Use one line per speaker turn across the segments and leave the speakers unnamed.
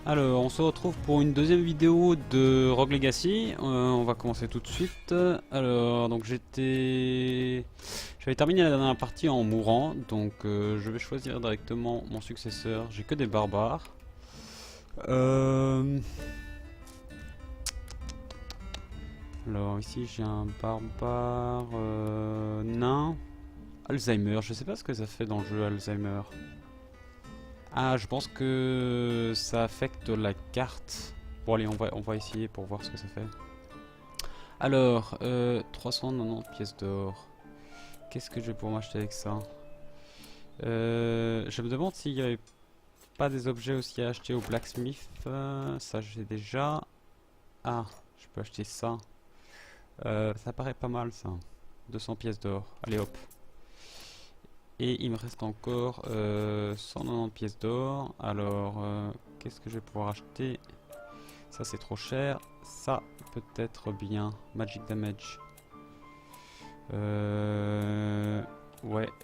Alors, on se retrouve pour une deuxième vidéo de Rogue Legacy. On va commencer tout de suite. Alors, donc j'avais terminé la dernière partie en mourant, donc je vais choisir directement mon successeur. J'ai que des barbares. Euh, Alors ici j'ai un barbare nain. Alzheimer, je sais pas ce que ça fait dans le jeu Alzheimer. Ah, je pense que ça affecte la carte. Bon allez, on va essayer pour voir ce que ça fait. Alors, 390 pièces d'or. Qu'est-ce que je vais pouvoir m'acheter avec ça? Je me demande s'il n'y avait pas des objets aussi à acheter au blacksmith. Ça j'ai déjà. Ah, je peux acheter ça. Ça paraît pas mal ça. 200 pièces d'or. Allez hop. Et il me reste encore 190 pièces d'or. Alors, qu'est-ce que je vais pouvoir acheter? Ça c'est trop cher. Ça peut-être bien. Magic damage. Ouais,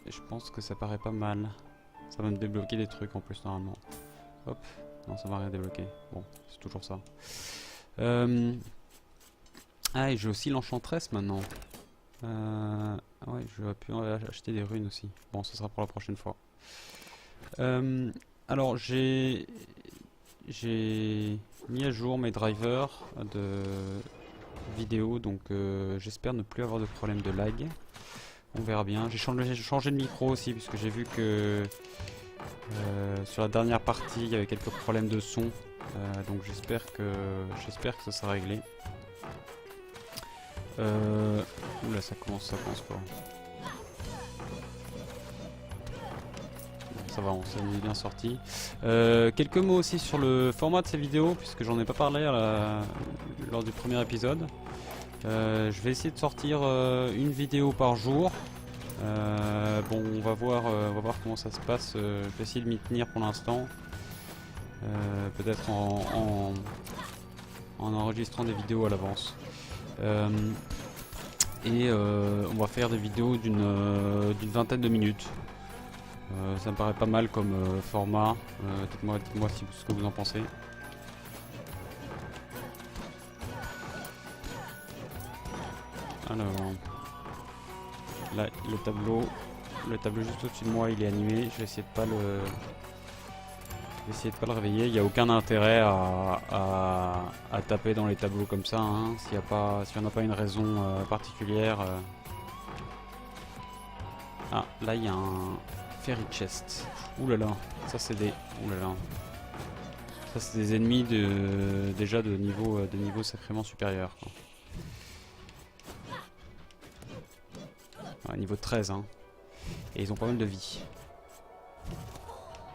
je pense que ça paraît pas mal. Ça va me débloquer des trucs en plus normalement. Hop. Non, ça va rien débloquer. Bon, c'est toujours ça. Ah, et j'ai aussi l'enchantresse maintenant. Ouais, j'aurais pu acheter des runes aussi. Bon, ce sera pour la prochaine fois. Alors, j'ai mis à jour mes drivers de vidéo, donc j'espère ne plus avoir de problème de lag. On verra bien. J'ai changé de micro aussi, puisque j'ai vu que sur la dernière partie, il y avait quelques problèmes de son. Donc j'espère que ça sera réglé. Oula, ça commence pas. Ça va, on s'est bien sorti. Quelques mots aussi sur le format de ces vidéos, puisque j'en ai pas parlé lors du premier épisode. Je vais essayer de sortir une vidéo par jour. Bon, on va voir comment ça se passe. Je vais essayer de m'y tenir pour l'instant. Peut-être en enregistrant des vidéos à l'avance. On va faire des vidéos d'une vingtaine de minutes. Ça me paraît pas mal comme format. Dites-moi ce que vous en pensez. Alors, là, le tableau juste au-dessus de moi, il est animé. Je vais essayer de pas le réveiller. Il n'y a aucun intérêt à taper dans les tableaux comme ça, hein, si on n'a pas une raison particulière. Ah, là il y a un fairy chest. Ouh là là, ça c'est des. Ouh là là. Ça c'est des ennemis déjà de niveau sacrément supérieur, quoi. Ouais, niveau 13, hein. Et ils ont pas mal de vie.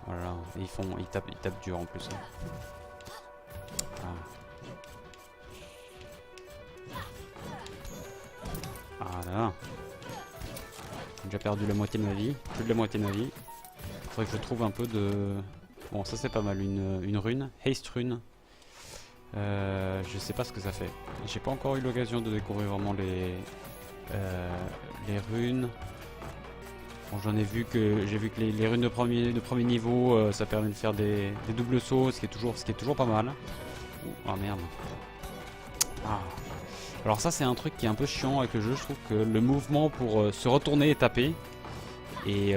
Voilà, et ils tapent dur en plus, hein. Ah. Ah là. J'ai déjà perdu la moitié de ma vie, plus de la moitié de ma vie. Faudrait que je trouve un peu de. Bon, ça c'est pas mal, une rune, haste rune. Je sais pas ce que ça fait. J'ai pas encore eu l'occasion de découvrir vraiment les runes. Bon, j'ai vu que les runes de premier niveau, ça permet de faire des doubles sauts, ce qui est toujours pas mal. Oh merde. Ah. Alors ça c'est un truc qui est un peu chiant avec le jeu, je trouve que le mouvement pour se retourner et taper c'est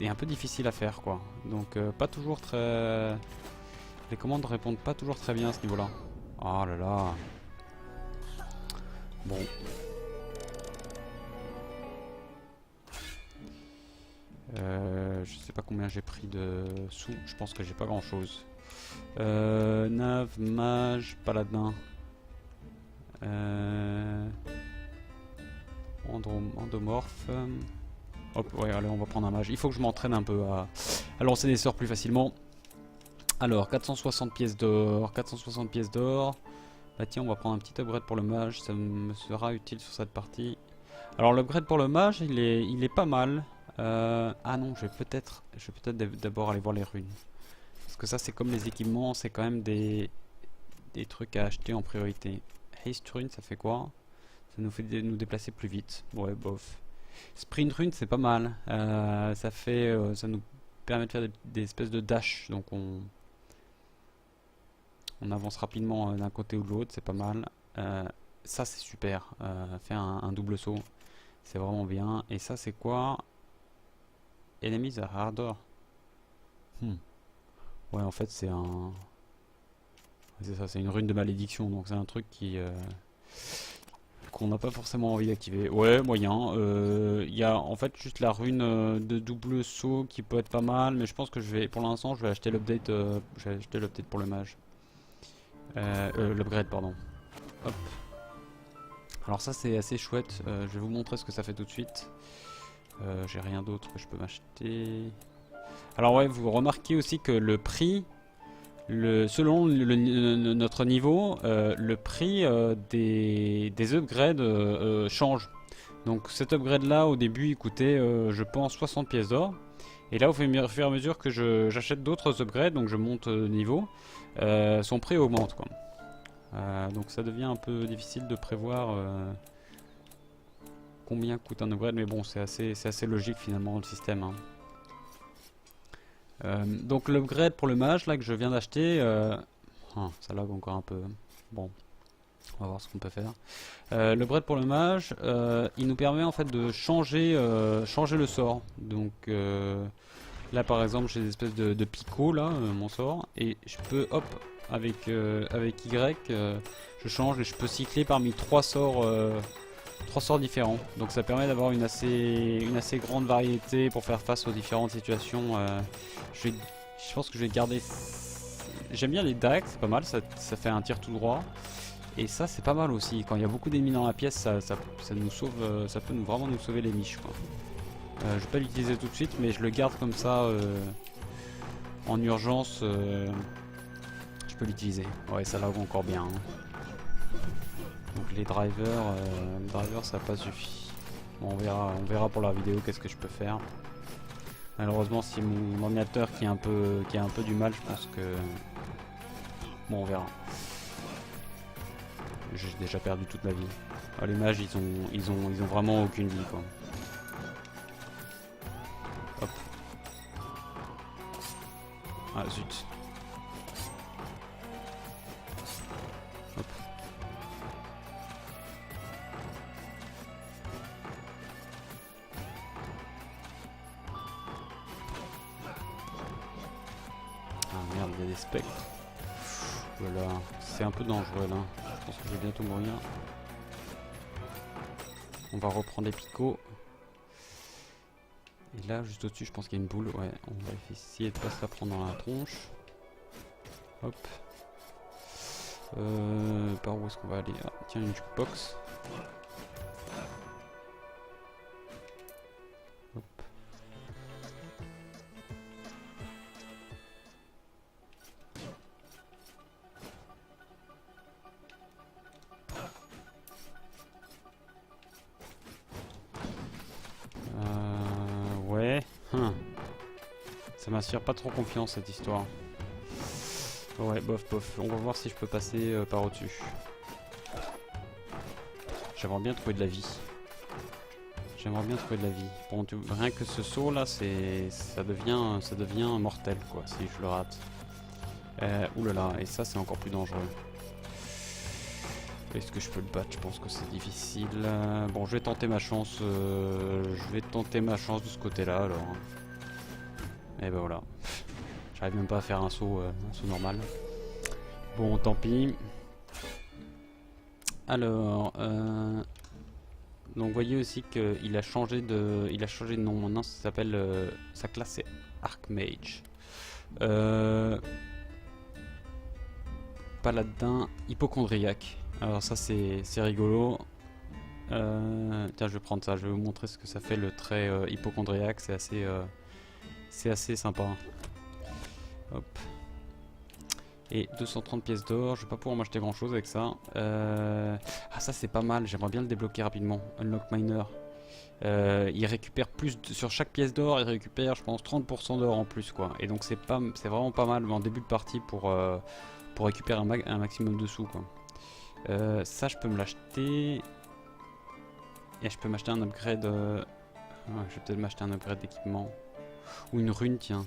un peu difficile à faire, quoi. Donc pas toujours très. Les commandes répondent pas toujours très bien à ce niveau-là. Oh là là. Bon. Je sais pas combien j'ai pris de sous. Je pense que j'ai pas grand-chose. Nav, mage, paladin. Endomorphe. Hop, ouais, allez, on va prendre un mage. Il faut que je m'entraîne un peu à lancer des sorts plus facilement. Alors, 460 pièces d'or, 460 pièces d'or. Bah tiens, on va prendre un petit upgrade pour le mage, ça me sera utile sur cette partie. Alors l'upgrade pour le mage, il est pas mal. Ah non, je vais peut-être d'abord aller voir les runes. Parce que ça c'est comme les équipements, c'est quand même des trucs à acheter en priorité. Haste rune, ça fait quoi? Ça nous fait nous déplacer plus vite. Ouais, bof. Sprint rune, c'est pas mal. Ça permet de faire des espèces de dash, donc on avance rapidement d'un côté ou de l'autre, c'est pas mal. Ça c'est super, faire un double saut, c'est vraiment bien. Et ça c'est quoi? Enemies are harder. Ouais, en fait c'est un... C'est ça, c'est une rune de malédiction, donc c'est un truc qui... qu'on n'a pas forcément envie d'activer. Ouais, moyen. Il y a en fait juste la rune de double saut qui peut être pas mal, mais je pense que je vais, pour l'instant, je vais acheter l'update. Je vais acheter l'update pour le mage. L'upgrade, pardon. Hop. Alors ça c'est assez chouette. Je vais vous montrer ce que ça fait tout de suite. J'ai rien d'autre que je peux m'acheter. Alors ouais, vous remarquez aussi que le prix, selon notre niveau, le prix des upgrades change. Donc cet upgrade là au début il coûtait je pense 60 pièces d'or. Et là au fur et à mesure que j'achète d'autres upgrades, donc je monte niveau, son prix augmente quoi. Donc ça devient un peu difficile de prévoir combien coûte un upgrade, mais bon c'est assez logique finalement le système. Hein. Donc l'upgrade pour le mage là que je viens d'acheter, ça lag encore un peu. Bon, on va voir ce qu'on peut faire. L'upgrade pour le mage, il nous permet en fait de changer le sort. Donc là par exemple j'ai des espèces de picots là, mon sort, et je peux hop avec Y, je change et je peux cycler parmi trois sorts différents. Donc ça permet d'avoir une assez grande variété pour faire face aux différentes situations. Je pense que je vais garder. J'aime bien les dagues, c'est pas mal, ça fait un tir tout droit. Et ça c'est pas mal aussi. Quand il y a beaucoup d'ennemis dans la pièce, ça nous sauve, ça peut vraiment nous sauver les miches quoi. Je vais pas l'utiliser tout de suite, mais je le garde comme ça en urgence. Je peux l'utiliser. Ouais, ça lag encore bien. Hein. Donc les drivers, ça n'a pas suffi. Bon, on verra pour la vidéo qu'est-ce que je peux faire. Malheureusement, si mon ordinateur qui a un peu du mal, je pense que bon, on verra. J'ai déjà perdu toute ma vie. Ah, les mages, ils ont vraiment aucune vie quoi. Hop. Ah zut. Hop. Ah merde, il y a des spectres. Voilà, c'est un peu dangereux là. Je pense que je vais bientôt mourir. On va reprendre les picots. Et là, juste au-dessus, je pense qu'il y a une boule. Ouais, on va essayer de pas se la prendre dans la tronche. Hop. Par où est-ce qu'on va aller? Ah, tiens, une jukebox. Hop. Ouais. Ça m'inspire pas trop confiance cette histoire. Ouais, bof. On va voir si je peux passer par au-dessus. J'aimerais bien trouver de la vie. Bon, rien que ce saut là, ça devient mortel quoi, si je le rate. Oulala, et ça c'est encore plus dangereux. Est-ce que je peux le battre? Je pense que c'est difficile. Bon, je vais tenter ma chance. De ce côté-là alors. Et ben voilà. J'arrive même pas à faire un saut normal. Bon, tant pis. Alors, donc vous voyez aussi qu'il a changé de nom. Maintenant, ça s'appelle sa classe c'est Archmage. Paladin hypochondriaque. Alors ça c'est rigolo. Tiens, je vais prendre ça. Je vais vous montrer ce que ça fait le trait hypochondriaque. C'est assez sympa. Hop. Et 230 pièces d'or, je vais pas pouvoir m'acheter grand chose avec ça. Ah ça c'est pas mal, j'aimerais bien le débloquer rapidement. Unlock Miner. Il récupère sur chaque pièce d'or, il récupère je pense 30% d'or en plus quoi. Et donc c'est vraiment pas mal en début de partie pour récupérer un maximum de sous quoi. Ça je peux me l'acheter. Et je peux m'acheter un upgrade. Je vais peut-être m'acheter un upgrade d'équipement. Ou une rune, tiens.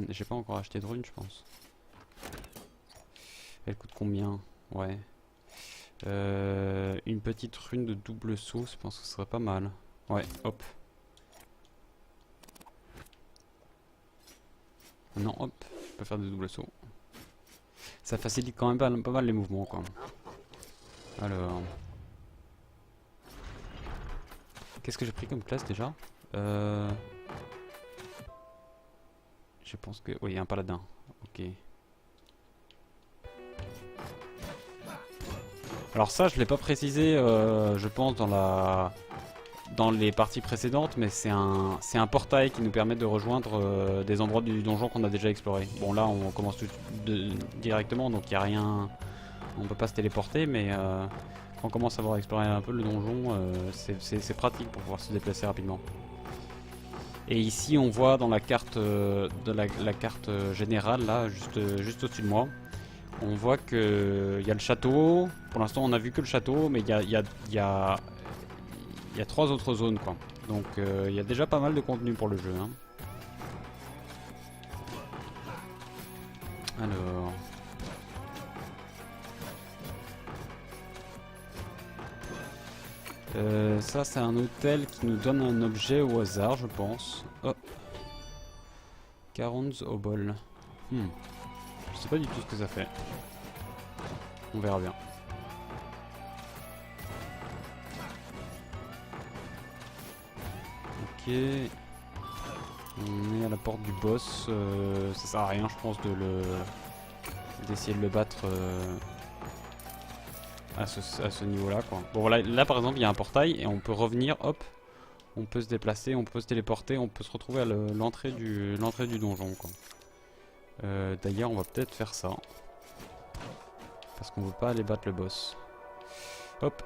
J'ai pas encore acheté de rune, je pense. Elle coûte combien? Ouais. Une petite rune de double saut, je pense que ce serait pas mal. Ouais, hop. Non, hop, je peux faire des doubles sauts. Ça facilite quand même pas mal les mouvements, quoi. Alors... Qu'est-ce que j'ai pris comme classe déjà? Je pense que... Oui, il y a un paladin. Ok. Alors ça, je l'ai pas précisé, je pense, dans les parties précédentes, mais c'est un portail qui nous permet de rejoindre des endroits du donjon qu'on a déjà exploré. Bon, là, on commence directement, donc il n'y a rien... On peut pas se téléporter, mais quand on commence à avoir exploré un peu le donjon, c'est pratique pour pouvoir se déplacer rapidement. Et ici, on voit dans la carte, la carte générale, là, juste au-dessus de moi, on voit que il y a le château. Pour l'instant, on a vu que le château, mais il y a 3 autres zones, quoi. Donc, il y a déjà pas mal de contenu pour le jeu, hein. Alors... ça, c'est un hôtel qui nous donne un objet au hasard, je pense. Oh. Caron's Obol. Je sais pas du tout ce que ça fait. On verra bien. Ok. On est à la porte du boss. Ça sert à rien, je pense, d'essayer de le battre à ce niveau-là, quoi. Bon, voilà, là par exemple, il y a un portail et on peut revenir, hop. On peut se déplacer, on peut se téléporter, on peut se retrouver à l'entrée du donjon, quoi. D'ailleurs, on va peut-être faire ça. Parce qu'on veut pas aller battre le boss. Hop.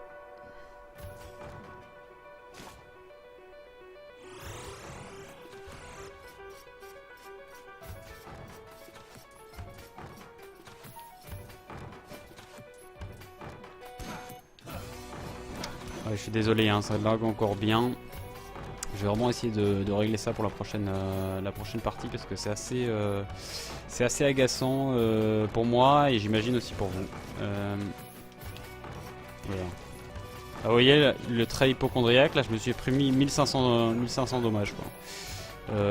Ouais, je suis désolé, hein, ça lag encore bien. Je vais vraiment essayer de régler ça pour la prochaine partie parce que c'est assez agaçant pour moi et j'imagine aussi pour vous. Voilà. Ah, vous voyez le trait hypochondriaque, là je me suis pris 1500 dommages, quoi.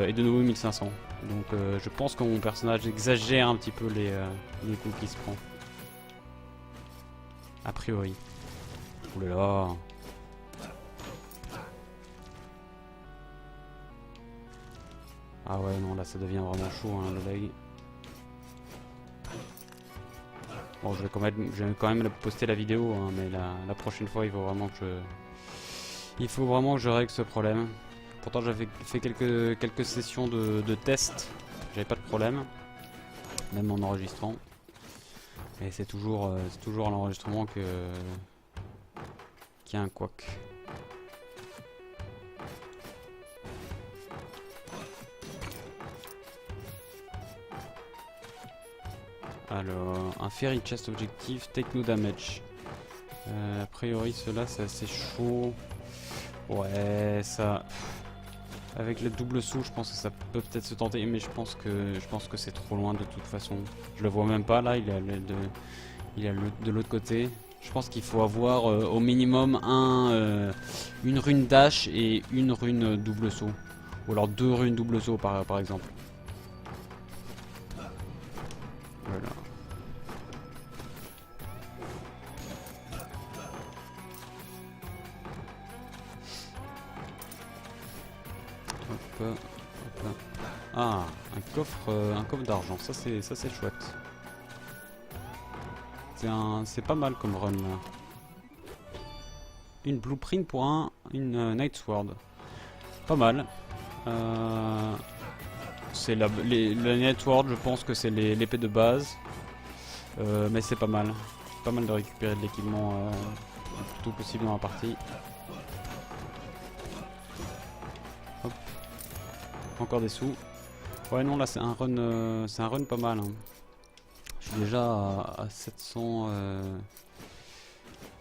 Et de nouveau 1500. Donc je pense que mon personnage exagère un petit peu les coups qu'il se prend. A priori. Oulala. Ah ouais, non, là ça devient vraiment chaud, hein, le lag. Bon, je vais quand même poster la vidéo, hein, mais la prochaine fois, il faut vraiment que je règle ce problème. Pourtant, j'avais fait quelques sessions de test, j'avais pas de problème, même en enregistrant. Et c'est toujours à l'enregistrement qu'il y a un couac. Alors, un Fairy Chest objectif, take no damage. A priori, cela c'est assez chaud. Ouais, ça. Avec le double saut, je pense que ça peut peut-être se tenter, mais je pense que c'est trop loin de toute façon. Je le vois même pas là, il est de l'autre côté. Je pense qu'il faut avoir au minimum une rune dash et une rune double saut. Ou alors 2 runes double saut par exemple. Voilà. Hop, hop. Ah, un coffre d'argent. Ça c'est chouette. C'est pas mal comme run là. Une blueprint pour une Night Sword. Pas mal. C'est la Night Sword, je pense que c'est l'épée de base. Mais c'est pas mal. C'est pas mal de récupérer de l'équipement tout possible dans la partie. Hop. Encore des sous. Ouais non là c'est un run pas mal, hein. Je suis déjà à 700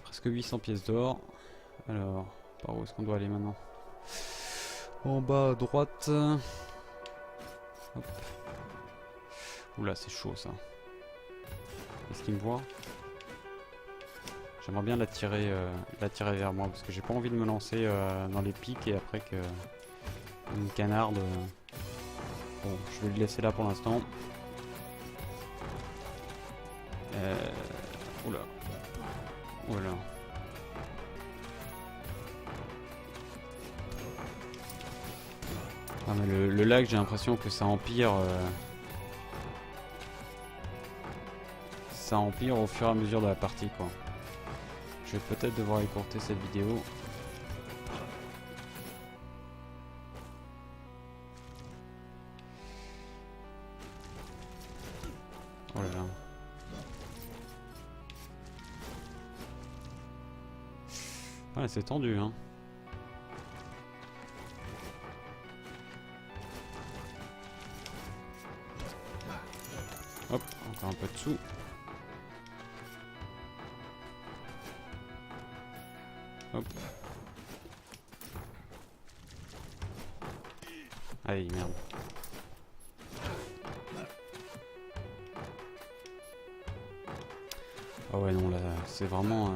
presque 800 pièces d'or. Alors par où est-ce qu'on doit aller maintenant? En bas à droite. Hop. Oula, c'est chaud ça. Est-ce qu'il me voit? J'aimerais bien l'attirer vers moi parce que j'ai pas envie de me lancer dans les pics et après que une canarde. Bon, je vais le laisser là pour l'instant. Oula. Voilà. Ah mais le lag, j'ai l'impression que ça empire. Ça empire au fur et à mesure de la partie quoi. Je vais peut-être devoir écourter cette vidéo. Oh là là. Ouais, c'est tendu hein. Hop, encore un peu de sous. Hop. Aïe, merde. Ah ouais, non, là, c'est vraiment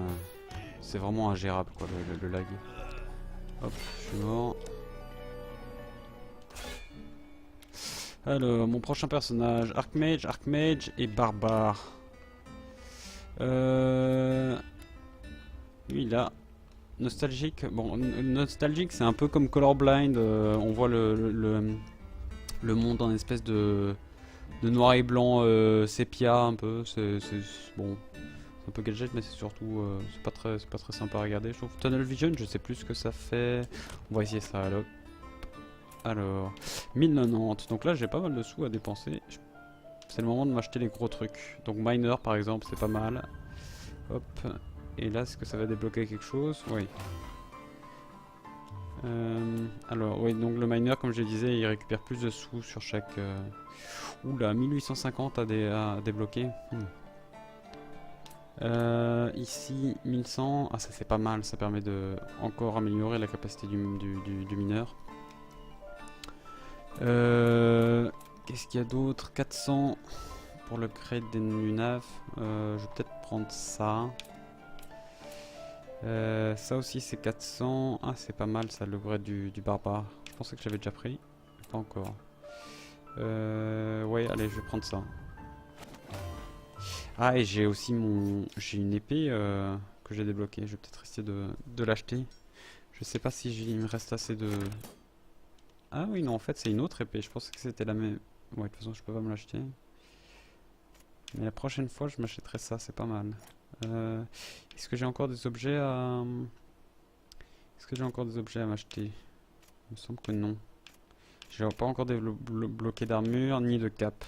ingérable, quoi, le lag. Hop, je suis mort. Alors, mon prochain personnage, Archmage et Barbare. Lui, là, nostalgique. Bon, nostalgique, c'est un peu comme Colorblind. On voit le monde en espèce de noir et blanc sépia, un peu. Bon, c'est un peu gadget, mais c'est surtout c'est pas très sympa à regarder. Je trouve Tunnel Vision, je sais plus ce que ça fait. On va essayer ça. Alors 1090. Donc là, j'ai pas mal de sous à dépenser. C'est le moment de m'acheter les gros trucs. Donc Miner, par exemple, c'est pas mal. Hop. Et là, est-ce que ça va débloquer quelque chose? Oui. Alors, oui, donc le miner, comme je disais, il récupère plus de sous sur chaque... Oula, 1850 à débloquer. Ici, 1100. Ah, ça c'est pas mal, ça permet de encore améliorer la capacité du mineur. Qu'est-ce qu'il y a d'autre? 400 pour l'upgrade du nav. Je vais peut-être prendre ça. Ça aussi c'est 400. Ah c'est pas mal ça, l'upgrade du barbare. Je pensais que j'avais déjà pris. Pas encore. Ouais allez je vais prendre ça. Ah et j'ai aussi j'ai une épée que j'ai débloquée. Je vais peut-être essayer de l'acheter. Je sais pas si il me reste assez de... Ah oui non en fait c'est une autre épée. Je pensais que c'était la même. Ouais de toute façon je peux pas me l'acheter. Mais la prochaine fois je m'achèterai ça, c'est pas mal. Est-ce que j'ai encore des objets à... Est-ce que j'ai encore des objets à m'acheter? Il me semble que non. J'ai pas encore débloqué d'armure ni de cap.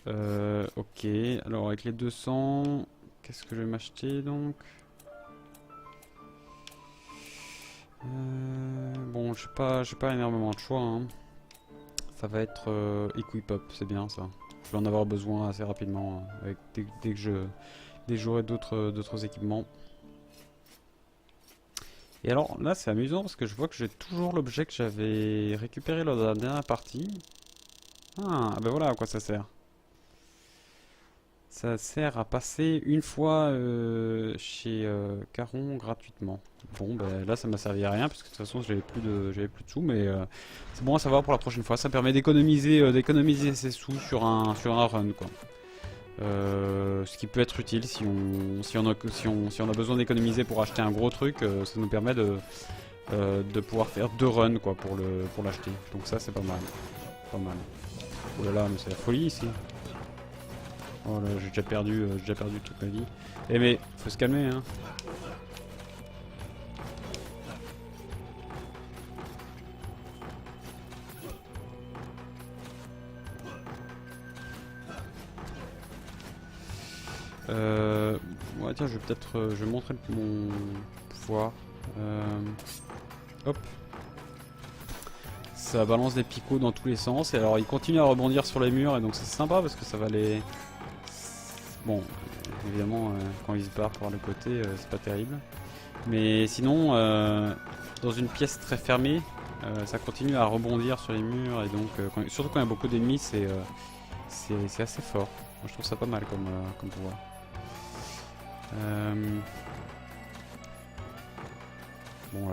Ok, alors avec les 200, qu'est-ce que je vais m'acheter donc? Bon, j'ai pas énormément de choix. Hein. Ça va être Equip Up, c'est bien ça. Je vais en avoir besoin assez rapidement avec, dès que j'aurai d'autres équipements. Et alors là c'est amusant parce que je vois que j'ai toujours l'objet que j'avais récupéré lors de la dernière partie. Ah ben voilà à quoi ça sert. Ça sert à passer une fois chez Caron gratuitement. Bon ben là ça m'a servi à rien parce que de toute façon j'avais plus de sous mais c'est bon à savoir pour la prochaine fois. Ça permet d'économiser ses sous sur un run quoi. Ce qui peut être utile si on a besoin d'économiser pour acheter un gros truc, ça nous permet de pouvoir faire 2 runs quoi pour l'acheter. Donc ça c'est pas mal. Pas mal. Oh là là mais c'est la folie ici. Oh là j'ai déjà perdu toute ma vie. Eh mais faut se calmer hein. Ouais tiens je vais peut-être je vais montrer mon pouvoir. Hop. Ça balance des picots dans tous les sens et alors il continue à rebondir sur les murs et donc c'est sympa parce que ça va les... Bon évidemment quand il se barre par le côté c'est pas terrible. Mais sinon dans une pièce très fermée ça continue à rebondir sur les murs, et donc, surtout quand il y a beaucoup d'ennemis, c'est assez fort. Moi, je trouve ça pas mal comme pouvoir. Bon,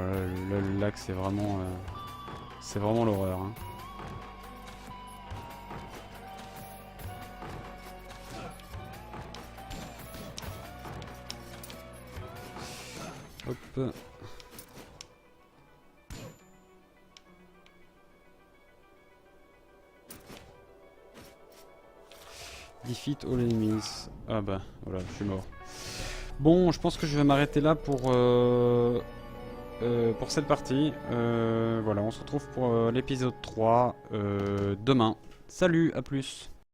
le lac, c'est vraiment l'horreur. Hein. Hop. Defeat all enemies. Ah bah, voilà, je suis mort. Bon, je pense que je vais m'arrêter là pour cette partie. Voilà, on se retrouve pour l'épisode 3 demain. Salut, à plus.